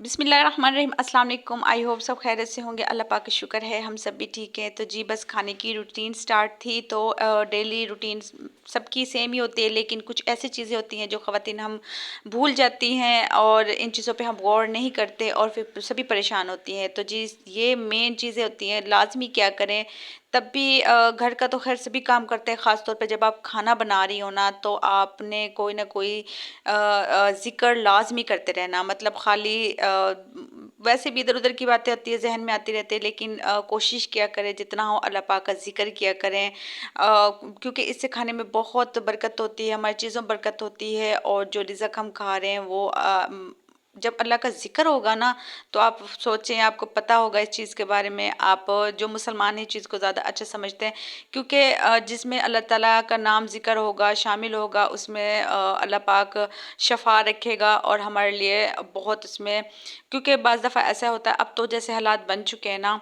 बिस्मिल्लाहिर्रहमानिर्रहीम। अस्सलाम वालेकुम। आई होप सब खैरियत से होंगे। अल्लाह पाक का शुक्र है हम सब भी ठीक हैं। तो जी बस खाने की रूटीन स्टार्ट थी। तो डेली रूटीन सबकी सेम ही होती है, लेकिन कुछ ऐसी चीज़ें होती हैं जो ख़वातीन हम भूल जाती हैं और इन चीज़ों पे हम गौर नहीं करते और फिर सभी परेशान होती हैं। तो जी ये मेन चीज़ें होती हैं, लाजमी क्या करें। तब भी घर का तो खैर सभी काम करते हैं, ख़ास तौर पे जब आप खाना बना रही हो ना, तो आपने कोई ना कोई ज़िक्र लाज़मी करते रहना। मतलब खाली वैसे भी इधर-उधर की बातें आती है, ज़हन में आती रहती है, लेकिन कोशिश किया करें जितना हो अल्लाह पाक का ज़िक्र किया करें। क्योंकि इससे खाने में बहुत बरकत होती है, हमारी चीज़ों में बरकत होती है और जो रिज़्क हम खा रहे हैं वो जब अल्लाह का ज़िक्र होगा ना, तो आप सोचें, आपको पता होगा इस चीज़ के बारे में। आप जो मुसलमान हैं इस चीज़ को ज़्यादा अच्छा समझते हैं, क्योंकि जिसमें अल्लाह ताला का नाम ज़िक्र होगा, शामिल होगा, उसमें अल्लाह पाक शफ़ा रखेगा और हमारे लिए बहुत इसमें, क्योंकि बाज़ दफ़ा ऐसा होता है, अब तो जैसे हालात बन चुके हैं ना,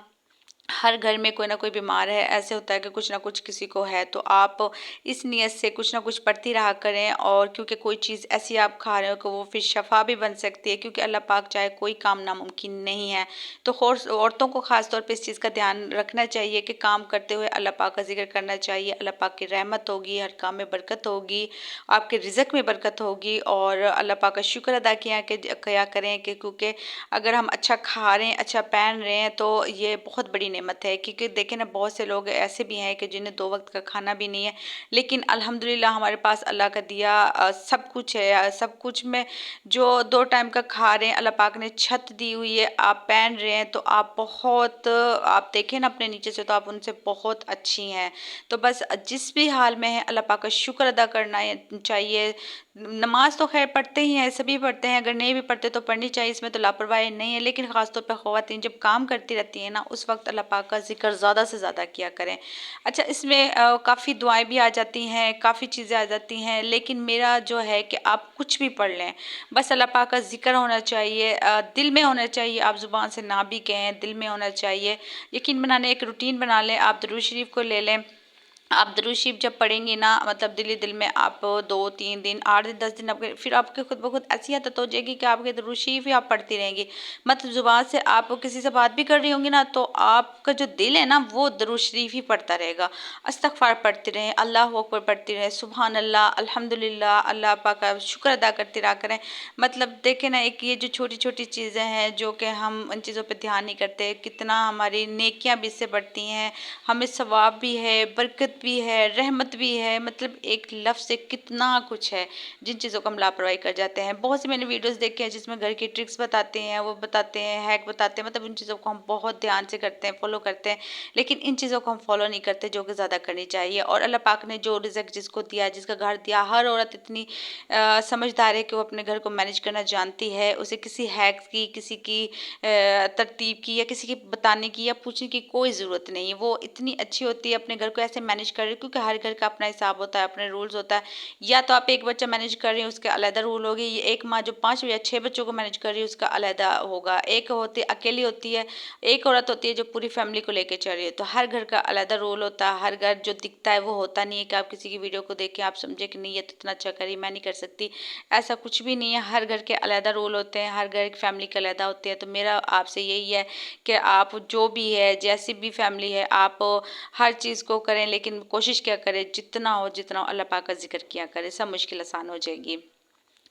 हर घर में कोई ना कोई बीमार है। ऐसे होता है कि कुछ ना कुछ किसी को है, तो आप इस नियत से कुछ ना कुछ पढ़ती रहा करें। और क्योंकि कोई चीज़ ऐसी आप खा रहे हो कि वो फिर शफ़ा भी बन सकती है, क्योंकि अल्लाह पाक चाहे कोई काम नामुमकिन नहीं है। तो औरतों को ख़ास तौर पे इस चीज़ का ध्यान रखना चाहिए कि काम करते हुए अल्लाह पाक का ज़िक्र करना चाहिए। अल्लाह पाक की रहमत होगी, हर काम में बरकत होगी, आपके रिज़्क में बरकत होगी और अल्लाह पाक का शुक्र अदा किया करें कि क्योंकि अगर हम अच्छा खा रहे हैं, अच्छा पहन रहे हैं, तो ये बहुत बड़ी नेमत है। क्योंकि देखें ना, बहुत से लोग ऐसे भी हैं कि जिन्हें 2 वक़्त का खाना भी नहीं है, लेकिन अल्हम्दुलिल्लाह हमारे पास अल्लाह का दिया सब कुछ है। सब कुछ में जो 2 टाइम का खा रहे हैं, अल्लाह पाक ने छत दी हुई है, आप पहन रहे हैं, तो आप देखें ना अपने नीचे से, तो आप उनसे बहुत अच्छी हैं। तो बस जिस भी हाल में है अल्लाह पाक का शुक्र अदा करना चाहिए। नमाज तो खैर पढ़ते ही हैं, सभी पढ़ते हैं, अगर नहीं भी पढ़ते तो पढ़नी चाहिए, इसमें तो लापरवाही नहीं है। लेकिन ख़ास तौर पर ख़वातीन जब काम करती रहती हैं ना, उस वक्त अल्लाह पाक का ज़िक्र ज़्यादा से ज़्यादा किया करें। अच्छा, इसमें काफ़ी दुआएं भी आ जाती हैं, काफ़ी चीज़ें आ जाती हैं, लेकिन मेरा जो है कि आप कुछ भी पढ़ लें, बस अल्लाह पाक का ज़िक्र होना चाहिए, दिल में होना चाहिए। आप ज़ुबान से ना भी कहें, दिल में होना चाहिए। यकीन बनाने एक रूटीन बना लें, आप दुरूद शरीफ को ले लें। आप दुरूद शरीफ जब पढ़ेंगी ना, मतलब दिल में आप 2-3 दिन, 8 दिन, 10 दिन, आपके फिर आपके खुद ब खुद ऐसी आदत हो जाएगी कि आपके दुरूद शरीफ ही आप पढ़ती रहेंगी। मतलब ज़ुबान से आप किसी से बात भी कर रही होंगी ना, तो आपका जो दिल है ना, वो दुरूद शरीफ ही पढ़ता रहेगा। इस्तग़फ़ार पढ़ती रहें, अल्लाहू अकबर पढ़ती रहें, सुबहान अल्लाह, अल्हम्दुलिल्लाह, अल्लाह पाक का शुक्र अदा करती रहा करें। मतलब देखें ना, एक ये जो छोटी-छोटी चीज़ें हैं जो कि हम इन चीज़ों पे ध्यान नहीं करते, कितना हमारी नेकियां भी इससे बढ़ती हैं, हमें सवाब भी है, बरकत भी है, रहमत भी है। मतलब एक लफ्ज़ से कितना कुछ है, जिन चीज़ों को हम लापरवाही कर जाते हैं। बहुत सी मैंने वीडियोस देखे हैं जिसमें घर की ट्रिक्स बताते हैं, वो बताते हैं, हैक बताते हैं, मतलब उन चीज़ों को हम बहुत ध्यान से करते हैं, फॉलो करते हैं, लेकिन इन चीज़ों को हम फॉलो नहीं करते जो कि ज़्यादा करनी चाहिए। और अल्लाह पाक ने जो रिज़्क जिसको दिया, जिसका घर दिया, हर औरत इतनी समझदार है कि वो अपने घर को मैनेज करना जानती है। उसे किसी हैक की, किसी की तरतीब की, या किसी की बताने की या पूछने की कोई ज़रूरत नहीं है। वो इतनी अच्छी होती है, अपने घर को ऐसे मैनेज कर रही है, क्योंकि हर घर का अपना हिसाब होता है, अपने रूल्स होता है। या तो आप एक बच्चा मैनेज कर रही हैं, उसके अलग रूल होगी। ये एक माँ जो 5 या 6 बच्चों को मैनेज कर रही है, उसका अलग होगा। एक होती अकेली होती है, एक औरत होती है जो पूरी फैमिली को लेके चल रही है। तो हर घर का अलग रूल होता है। हर घर जो दिखता है वो होता नहीं है कि आप किसी की वीडियो को देख के आप समझे कि नहीं ये तो इतना अच्छा करी, मैं नहीं कर सकती। ऐसा कुछ भी नहीं है। हर घर के अलग रूल होते हैं, हर घर की फैमिली के अलग होते हैं। तो मेरा आपसे यही है कि आप जो भी है, जैसी भी फैमिली है, आप हर चीज़ को करें, लेकिन कोशिश क्या करें, जितना हो अल्लाह पाक का ज़िक्र किया करें, सब मुश्किल आसान हो जाएगी।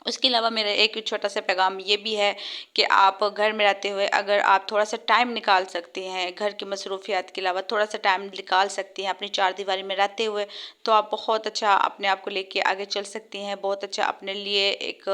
उसके अलावा मेरा एक छोटा सा पैगाम ये भी है कि आप घर में रहते हुए अगर आप थोड़ा सा टाइम निकाल सकते हैं, घर की मसरूफियात के अलावा थोड़ा सा टाइम निकाल सकती हैं अपनी चारदीवारी में रहते हुए, तो आप बहुत अच्छा अपने आप को लेके आगे चल सकती हैं। बहुत अच्छा अपने लिए एक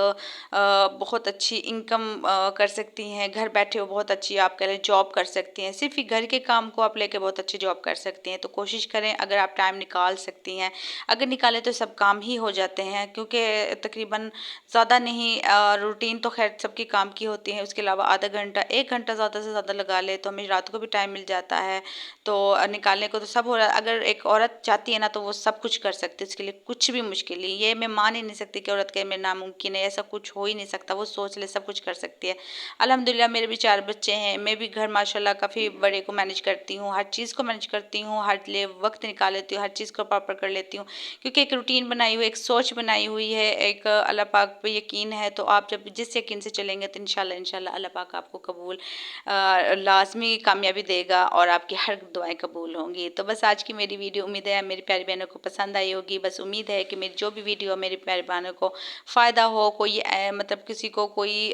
बहुत अच्छी इनकम कर सकती हैं। घर बैठे हो बहुत अच्छी आप कह लें जॉब कर सकती हैं। सिर्फ ही घर के काम को आप लेके बहुत अच्छी जॉब कर सकती हैं। तो कोशिश करें, अगर आप टाइम निकाल सकती हैं, अगर निकालें तो सब काम ही हो जाते हैं, क्योंकि तकरीबन ज़्यादा नहीं, रूटीन तो खैर सबकी काम की होती है। उसके अलावा आधा घंटा 1 घंटा ज़्यादा से ज़्यादा लगा ले तो हमें रात को भी टाइम मिल जाता है। तो निकालने को तो सब हो रहा है। अगर एक औरत चाहती है ना, तो वो सब कुछ कर सकती है, उसके लिए कुछ भी मुश्किल नहीं। ये मैं मान ही नहीं सकती कि औरत के में नामुमकिन है, ऐसा कुछ हो ही नहीं सकता। वो सोच ले सब कुछ कर सकती है। अल्हम्दुलिल्लाह मेरे भी 4 बच्चे हैं, मैं भी घर माशाल्लाह काफ़ी बड़े को मैनेज करती हूँ, हर चीज़ को मैनेज करती हूँ, हर लिए वक्त निकाल लेती हूँ, हर चीज़ को प्रॉपर कर लेती हूँ, क्योंकि एक रूटीन बनाई हुई, एक सोच बनाई हुई है, एक अल्लाह पाक पे پہ یقین ہے تو آپ جب جس یقین سے چلیں گے تو انشاءاللہ اللہ پاک آپ کو قبول لازمی کامیابی دے گا اور آپ کی ہر دعائیں قبول ہوں گی۔ تو بس آج کی میری ویڈیو امید ہے میری پیاری بہنوں کو پسند آئی ہوگی۔ بس امید ہے کہ میری جو بھی ویڈیو میری پیاری بہنوں کو فائدہ ہو، کوئی مطلب کسی کو کوئی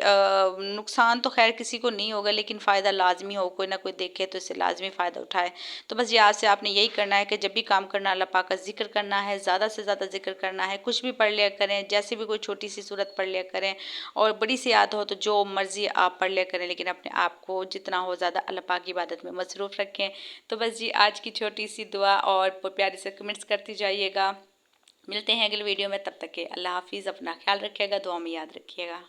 نقصان تو خیر کسی کو نہیں ہوگا، لیکن فائدہ لازمی ہو، کوئی نہ کوئی دیکھے تو اس سے لازمی فائدہ اٹھائے۔ تو بس یہ آج سے آپ نے یہی کرنا ہے کہ جب بھی کام کرنا اللہ پاک کا ذکر کرنا ہے، زیادہ سے زیادہ ذکر کرنا ہے، کچھ بھی پڑھ لیا کریں، جیسے بھی کوئی چھوٹی سی صورت پڑھ لیا کریں، اور بڑی سی یاد ہو تو جو مرضی آپ پڑھ لیا کریں، لیکن اپنے آپ کو جتنا ہو زیادہ اللہ پاک کی عبادت میں مصروف رکھیں۔ تو بس جی آج کی چھوٹی سی دعا اور پیارے سے کمنٹس کرتی جائیے گا۔ ملتے ہیں اگلی ویڈیو میں، تب تک کے اللہ حافظ، اپنا خیال رکھیے گا، دعا میں یاد رکھیے گا۔